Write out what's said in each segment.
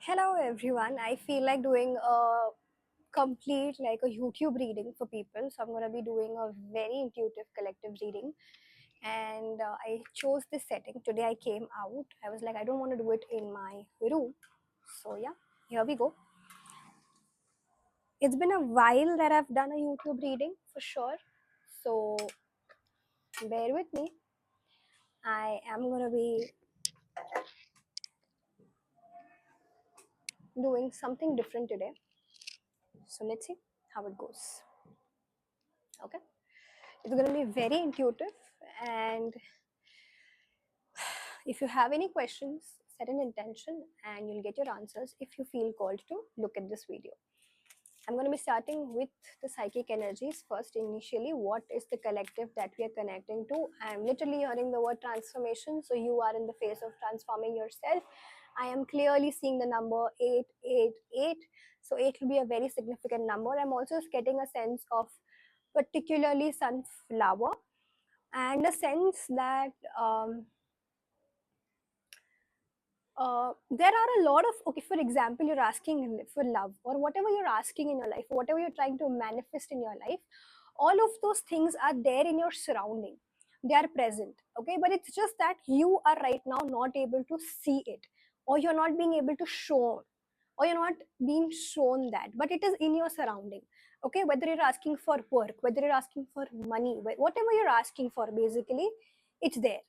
Hello everyone. I feel like doing a complete like a YouTube reading for people. So I'm going to be doing a very intuitive collective reading. And I chose this setting. Today I came out. I was like, I don't want to do it in my room. So yeah, here we go. It's been a while that I've done a YouTube reading for sure. So bear with me. I am going to be doing something different today. So let's see how it goes. Okay. It's going to be very intuitive, and if you have any questions, set an intention and you'll get your answers if you feel called to look at this video. I'm going to be starting with the psychic energies first. Initially, what is the collective that we are connecting to? I'm literally hearing the word transformation, so you are in the phase of transforming yourself. I am clearly seeing the number 888, so 8 will be a very significant number. I'm also getting a sense of particularly sunflower and a sense that there are a lot of, okay, for example, you're asking for love or whatever you're asking in your life, whatever you're trying to manifest in your life, all of those things are there in your surrounding. They are present, okay, but it's just that you are right now not able to see it, or you're not being able to show, or you're not being shown that, but it is in your surrounding. Okay, whether you're asking for work, whether you're asking for money, whatever you're asking for, basically it's there,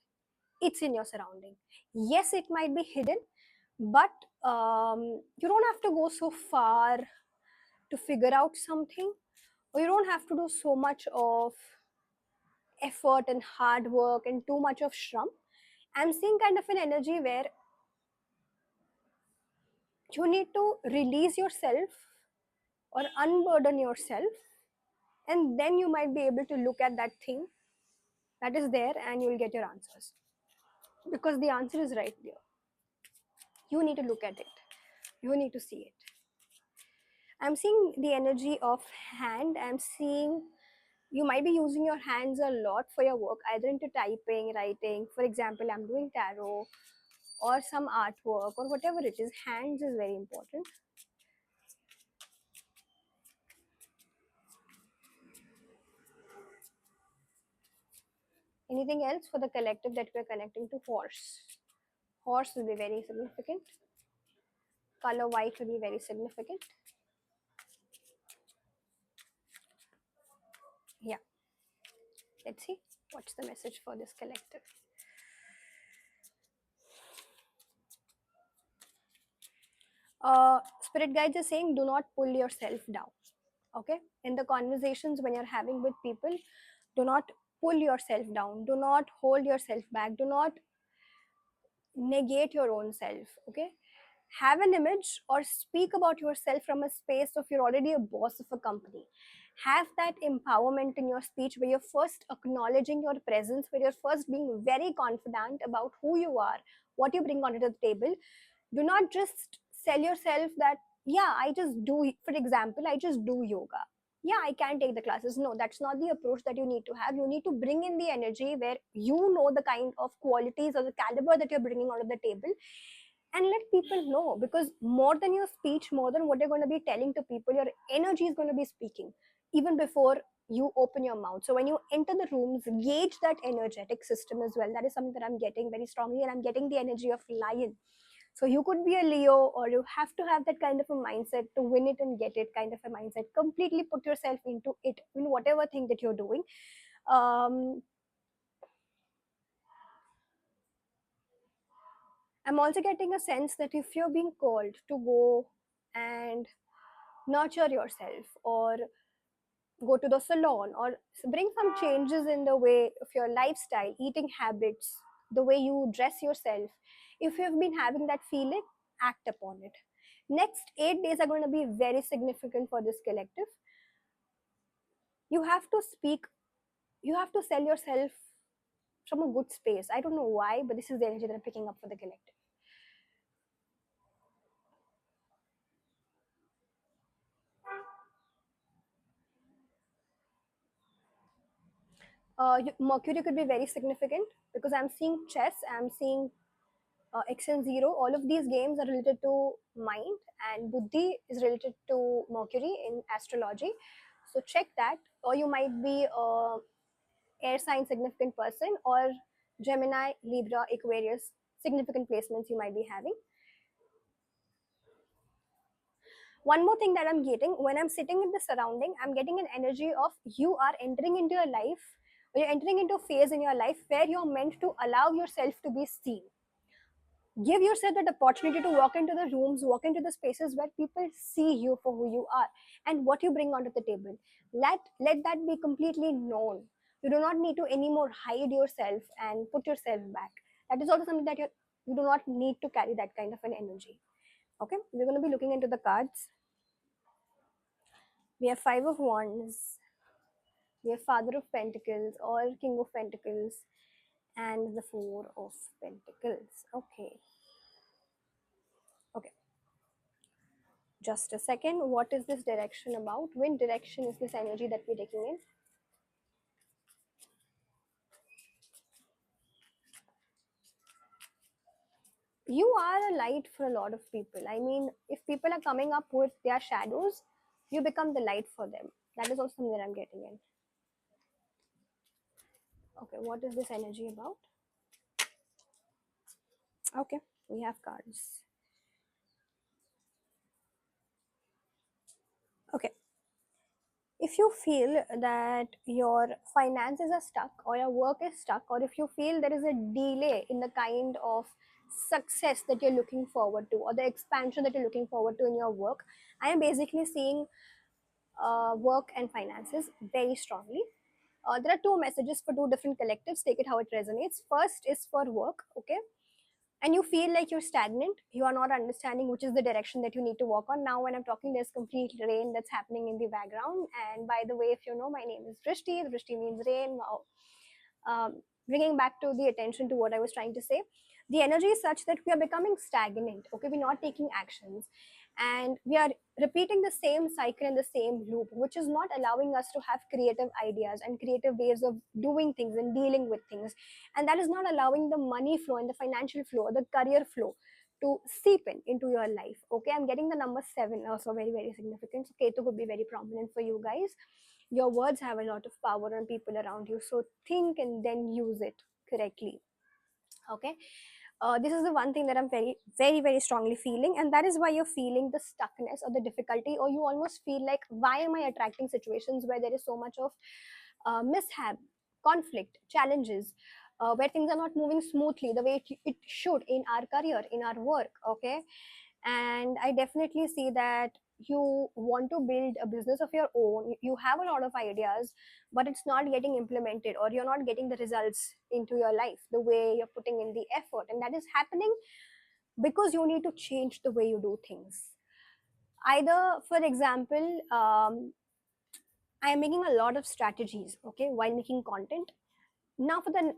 it's in your surrounding. Yes, it might be hidden, but you don't have to go so far to figure out something, or you don't have to do so much of effort and hard work and too much of shram. I'm seeing kind of an energy where you need to release yourself or unburden yourself, and then you might be able to look at that thing that is there and you'll get your answers, because the answer is right there. You need to look at it, you need to see it. I'm seeing the energy of hand. I'm seeing you might be using your hands a lot for your work, either into typing, writing. For example, I'm doing tarot or some artwork or whatever it is. Hands is very important. Anything else for the collective that we're connecting to? Horse. Horse will be very significant. Color white will be very significant. Yeah. Let's see. What's the message for this collective? Spirit guides are saying do not pull yourself down. Okay, in the conversations when you're having with people, do not pull yourself down, do not hold yourself back, do not negate your own self. Okay, have an image or speak about yourself from a space of you're already a boss of a company. Have that empowerment in your speech where you're first acknowledging your presence, where you're first being very confident about who you are, what you bring onto the table. Do not just sell yourself that, yeah, I just do, for example, I just do yoga. Yeah, I can take the classes. No, that's not the approach that you need to have. You need to bring in the energy where you know the kind of qualities or the caliber that you're bringing onto the table, and let people know, because more than your speech, more than what you're going to be telling to people, your energy is going to be speaking even before you open your mouth. So when you enter the rooms, gauge that energetic system as well. That is something that I'm getting very strongly, and I'm getting the energy of lion. So you could be a Leo, or you have to have that kind of a mindset to win it and get it kind of a mindset. Completely put yourself into it in whatever thing that you're doing. um, I'm also getting a sense that if you're being called to go and nurture yourself, or go to the salon, or bring some changes in the way of your lifestyle, eating habits, the way you dress yourself, if you've been having that feeling, act upon it. Next 8 days are going to be very significant for this collective. You have to speak, you have to sell yourself from a good space. I don't know why, but this is the energy that I'm picking up for the collective. Mercury could be very significant, because I'm seeing chess, I'm seeing X and Zero, all of these games are related to mind, and Buddhi is related to Mercury in astrology. So check that. Or you might be a air sign significant person, or Gemini, Libra, Aquarius significant placements you might be having. One more thing that I'm getting when I'm sitting in the surrounding, I'm getting an energy of you are entering into your life, or you're entering into a phase in your life where you're meant to allow yourself to be seen. Give yourself that opportunity to walk into the rooms, walk into the spaces where people see you for who you are and what you bring onto the table. Let that be completely known. You do not need to anymore hide yourself and put yourself back. That is also something that you do not need to carry that kind of an energy. Okay, we're going to be looking into the cards. We have Five of Wands, we have Father of Pentacles or King of Pentacles, and the Four of Pentacles. Okay. Okay. Just a second. What is this direction about? Which direction is this energy that we're taking in? You are a light for a lot of people. I mean, if people are coming up with their shadows, you become the light for them. That is also something that I'm getting in. Okay, what is this energy about? Okay, we have cards. Okay, if you feel that your finances are stuck or your work is stuck, or if you feel there is a delay in the kind of success that you're looking forward to or the expansion that you're looking forward to in your work, I am basically seeing work and finances very strongly. There are two messages for two different collectives. Take it how it resonates. First is for work, okay? And you feel like you're stagnant, you are not understanding which is the direction that you need to walk on. Now when I'm talking, there's complete rain that's happening in the background, and by the way, if you know, my name is Drishti means rain. Wow. Bringing back to the attention to what I was trying to say, the energy is such that we are becoming stagnant, okay? We're not taking actions, and we are repeating the same cycle and the same loop, which is not allowing us to have creative ideas and creative ways of doing things and dealing with things. And that is not allowing the money flow and the financial flow, the career flow to seep in into your life. Okay, I'm getting the number 7, also very, very significant. So Ketu could be very prominent for you guys. Your words have a lot of power on people around you, so think and then use it correctly. Okay, this is the one thing that I'm very, very, very strongly feeling, and that is why you're feeling the stuckness or the difficulty, or you almost feel like, why am I attracting situations where there is so much of mishap, conflict, challenges, where things are not moving smoothly the way it should in our career, in our work. Okay, and I definitely see that you want to build a business of your own. You have a lot of ideas, but it's not getting implemented, or you're not getting the results into your life the way you're putting in the effort, and that is happening because you need to change the way you do things. Either, for example, I am making a lot of strategies, okay, while making content. Now for the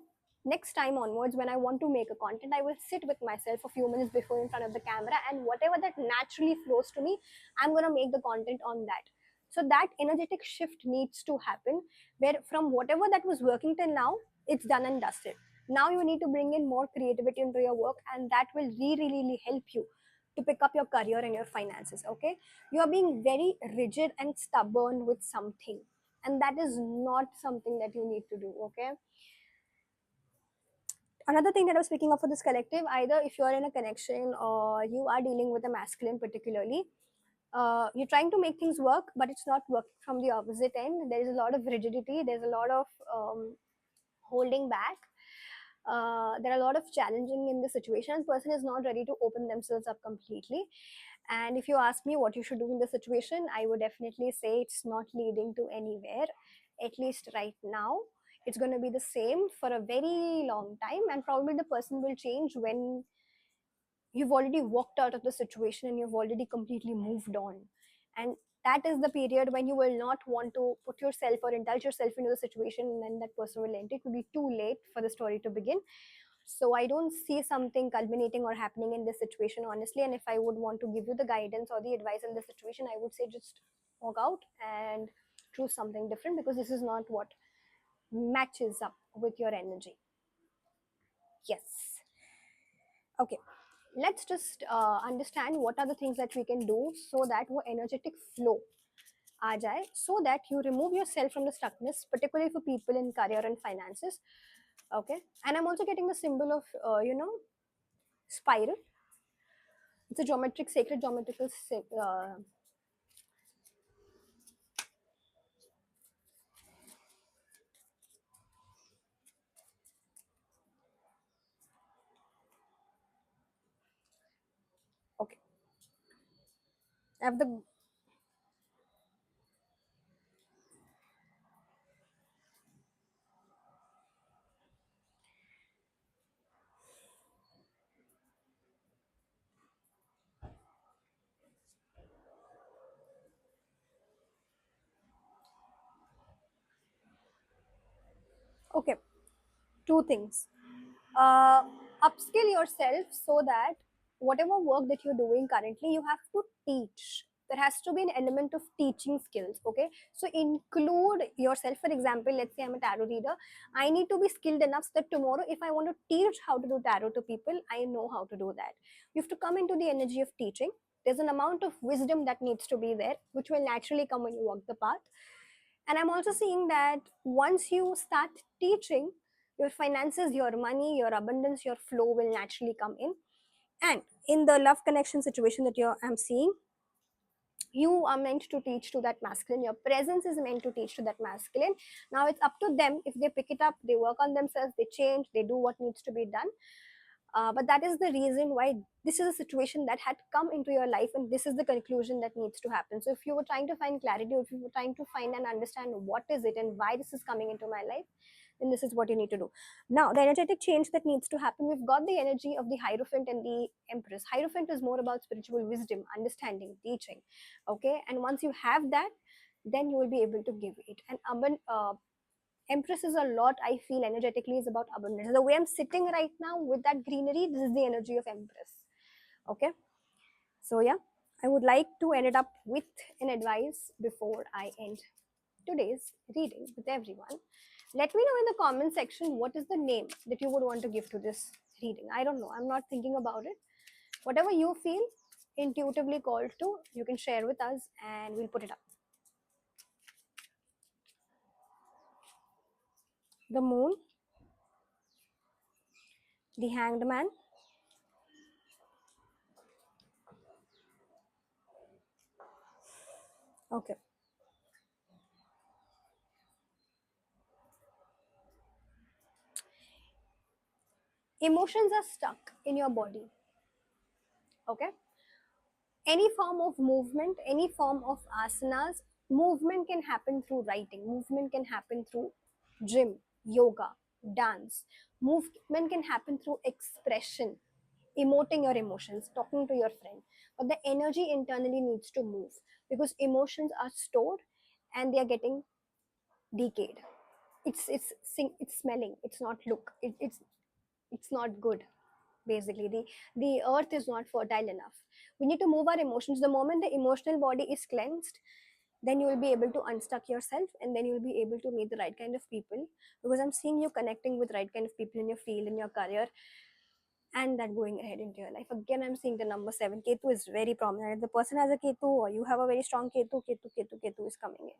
next time onwards, when I want to make a content, I will sit with myself a few minutes before in front of the camera, and whatever that naturally flows to me, I'm going to make the content on that. So that energetic shift needs to happen, where from whatever that was working till now, it's done and dusted. Now you need to bring in more creativity into your work, and that will really, really help you to pick up your career and your finances. Okay, you are being very rigid and stubborn with something, and that is not something that you need to do. Okay, another thing that I was picking up for this collective, either if you're in a connection or you are dealing with a masculine particularly, you're trying to make things work, but it's not working from the opposite end. There is a lot of rigidity, there's a lot of holding back. There are a lot of challenging in the situation. Person is not ready to open themselves up completely. And if you ask me what you should do in the situation, I would definitely say it's not leading to anywhere, at least right now. It's going to be the same for a very long time, and probably the person will change when you've already walked out of the situation and you've already completely moved on. And that is the period when you will not want to put yourself or indulge yourself into the situation, and then that person will enter. It will be too late for the story to begin. So I don't see something culminating or happening in this situation, honestly. And if I would want to give you the guidance or the advice in this situation, I would say just walk out and choose something different, because this is not what matches up with your energy. Yes. Okay, let's just understand what are the things that we can do so that वो energetic flow आ जाए, so that you remove yourself from the stuckness, particularly for people in career and finances. Okay, and I'm also getting the symbol of spiral. It's a geometric, sacred geometrical okay. I have the okay. Two things. uh, Upskill yourself so that whatever work that you're doing currently, you have to teach. There has to be an element of teaching skills. Okay, so include yourself. For example, let's say I'm a tarot reader. I need to be skilled enough so that tomorrow, if I want to teach how to do tarot to people, I know how to do that. You have to come into the energy of teaching. There's an amount of wisdom that needs to be there, which will naturally come when you walk the path. And I'm also seeing that once you start teaching, your finances, your money, your abundance, your flow will naturally come in. And in the love connection situation that I'm seeing, you are meant to teach to that masculine. Your presence is meant to teach to that masculine. Now it's up to them. If they pick it up, they work on themselves, they change, they do what needs to be done. But that is the reason why this is a situation that had come into your life, and this is the conclusion that needs to happen. So if you were trying to find clarity, or if you were trying to find and understand what is it and why this is coming into my life, then this is what you need to do. Now, the energetic change that needs to happen, we've got the energy of the Hierophant and the Empress. Hierophant is more about spiritual wisdom, understanding, teaching. Okay, and once you have that, then you will be able to give it. And Empress is a lot, I feel energetically, is about abundance. The way I'm sitting right now with that greenery, this is the energy of Empress. Okay, so yeah, I would like to end it up with an advice before I end today's reading with everyone. Let me know in the comment section what is the name that you would want to give to this reading. I don't know, I'm not thinking about it. Whatever you feel intuitively called to, you can share with us and we'll put it up. The Moon, the Hanged Man, okay. Emotions are stuck in your body. Okay, any form of movement, any form of asanas, movement can happen through writing, movement can happen through gym, yoga, dance. Movement can happen through expression, emoting your emotions, talking to your friend. But the energy internally needs to move, because emotions are stored and they are getting decayed. It's smelling, it's not look, it's not good. Basically, the earth is not fertile enough. We need to move our emotions. The moment the emotional body is cleansed, then you will be able to unstuck yourself, and then you will be able to meet the right kind of people, because I'm seeing you connecting with right kind of people in your field, in your career, and that going ahead into your life. Again, I'm seeing the number 7. Ketu is very prominent. If the person has a Ketu, or you have a very strong Ketu, Ketu is coming in.